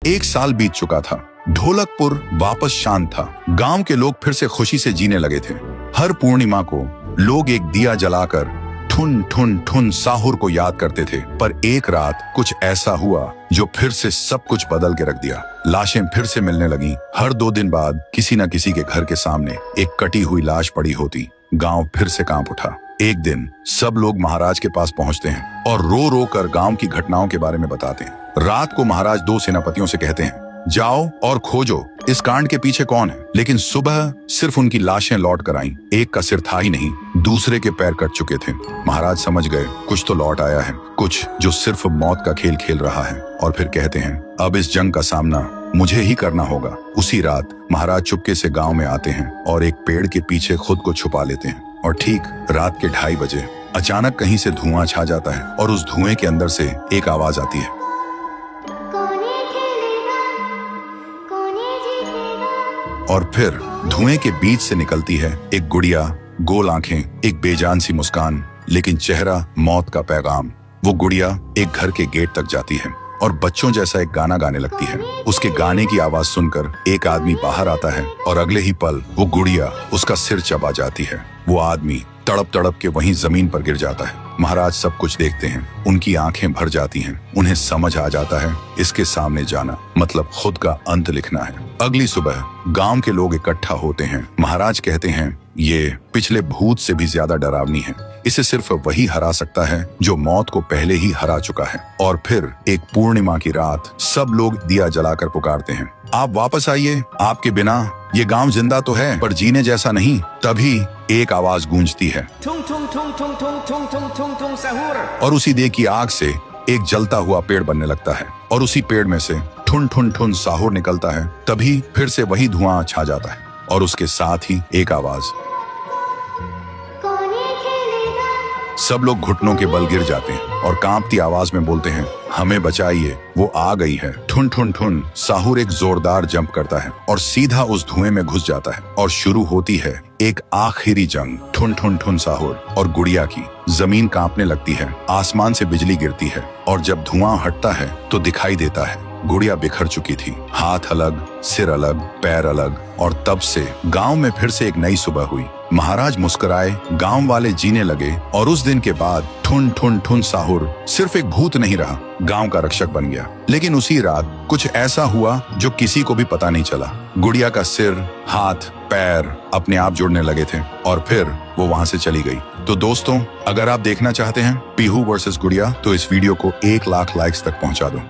1 साल बीत चुका था। ढोलकपुर वापस शांत था। गांव के लोग फिर से खुशी से जीने लगे थे। हर पूर्णिमा को लोग एक दिया जलाकर ठुन ठुन ठुन साहुर को याद करते थे। पर एक रात कुछ ऐसा हुआ जो फिर से सब कुछ बदल के रख दिया। लाशें फिर से मिलने लगी। हर 2 दिन बाद किसी न किसी के घर के सामने एक कटी हुई लाश पड़ी होती। गांव फिर से कांप उठा। एक दिन सब लोग महाराज के पास पहुंचते हैं और रो रो कर गांव की घटनाओं के बारे में बताते हैं। रात को महाराज 2 सेनापतियों से कहते हैं, जाओ और खोजो इस कांड के पीछे कौन है। लेकिन सुबह सिर्फ उनकी लाशें लौट कर आईं। एक का सिर था ही नहीं, दूसरे के पैर कट चुके थे। महाराज समझ गए कुछ तो लौट आया है, कुछ जो सिर्फ मौत का खेल खेल रहा है। और फिर कहते हैं, अब इस जंग का सामना मुझे ही करना होगा। उसी रात महाराज चुपके से गांव में आते हैं और एक पेड़ के पीछे खुद को छुपा लेते हैं। और ठीक रात के 2:30 बजे अचानक कहीं से धुआं छा जाता है और उस धुएं के अंदर से एक आवाज आती है, और फिर धुएं के बीच से निकलती है एक गुड़िया, गोल आंखें, एक बेजान सी मुस्कान, लेकिन चेहरा मौत का पैगाम। वो गुड़िया एक घर के गेट तक जाती है और बच्चों जैसा एक गाना गाने लगती है। उसके गाने की आवाज सुनकर एक आदमी बाहर आता है और अगले ही पल वो गुड़िया उसका सिर चबा जाती है। वो आदमी तड़प तड़प के वहीं जमीन पर गिर जाता है। महाराज सब कुछ देखते हैं। उनकी आंखें भर जाती हैं। उन्हें समझ आ जाता है इसके सामने जाना मतलब खुद का अंत लिखना है। अगली सुबह गांव के लोग इकट्ठा होते हैं। महाराज कहते हैं, ये पिछले भूत से भी ज्यादा डरावनी है। इसे सिर्फ वही हरा सकता है जो मौत को पहले ही हरा चुका है। और फिर एक पूर्णिमा की रात सब लोग दिया जलाकर पुकारते हैं, आप वापस आइए, आपके बिना ये गांव जिंदा तो है पर जीने जैसा नहीं। तभी एक आवाज गूंजती है और उसी देह की आग से एक जलता हुआ पेड़ बनने लगता है और उसी पेड़ में से ठुन ठुन ठुन साहुर निकलता है। तभी फिर से वही धुआं छा जाता है और उसके साथ ही एक आवाज। सब लोग घुटनों के बल गिर जाते हैं और कांपती आवाज में बोलते हैं, हमें बचाइए, वो आ गई है। ठुन ठुन ठुन साहुर एक जोरदार जंप करता है और सीधा उस धुएं में घुस जाता है और शुरू होती है एक आखिरी जंग। ठुन ठुन ठुन साहुर और गुड़िया की। जमीन कांपने लगती है, आसमान से बिजली गिरती है और जब धुआं हटता है तो दिखाई देता है गुड़िया बिखर चुकी थी। हाथ अलग, सिर अलग, पैर अलग। और तब से गांव में फिर से एक नई सुबह हुई। महाराज मुस्कुराए, गांव वाले जीने लगे और उस दिन के बाद ठुन ठुन ठुन साहुर सिर्फ एक भूत नहीं रहा, गांव का रक्षक बन गया। लेकिन उसी रात कुछ ऐसा हुआ जो किसी को भी पता नहीं चला। गुड़िया का सिर, हाथ, पैर अपने आप जुड़ने लगे थे और फिर वो वहां से चली गई। तो दोस्तों, अगर आप देखना चाहते हैं पीहू वर्सेस गुड़िया तो इस वीडियो को 1 लाख लाइक्स तक पहुंचा दो।